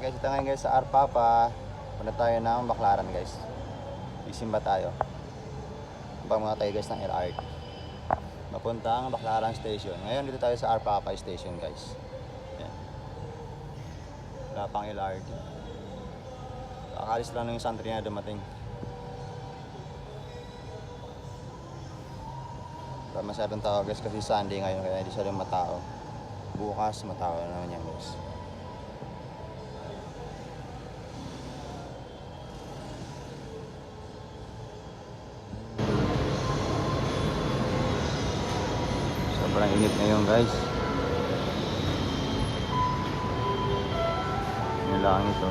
Guys, ito ngayon guys sa Arpapa. Punta tayo ng Baclaran guys. Isimba tayo. Bang mga tayo guys ng LRT. Mapuntang Baclaran Station. Ngayon dito tayo sa Arpapa Station guys. Ayan. Wala pang LRT. Kakalis lang ng santri na dumating. Wala masyadong tao guys kasi Sunday ngayon kaya hindi masyadong matao. Bukas matao na naman yan guys. Sobrang init ngayon guys. Yung langit ito.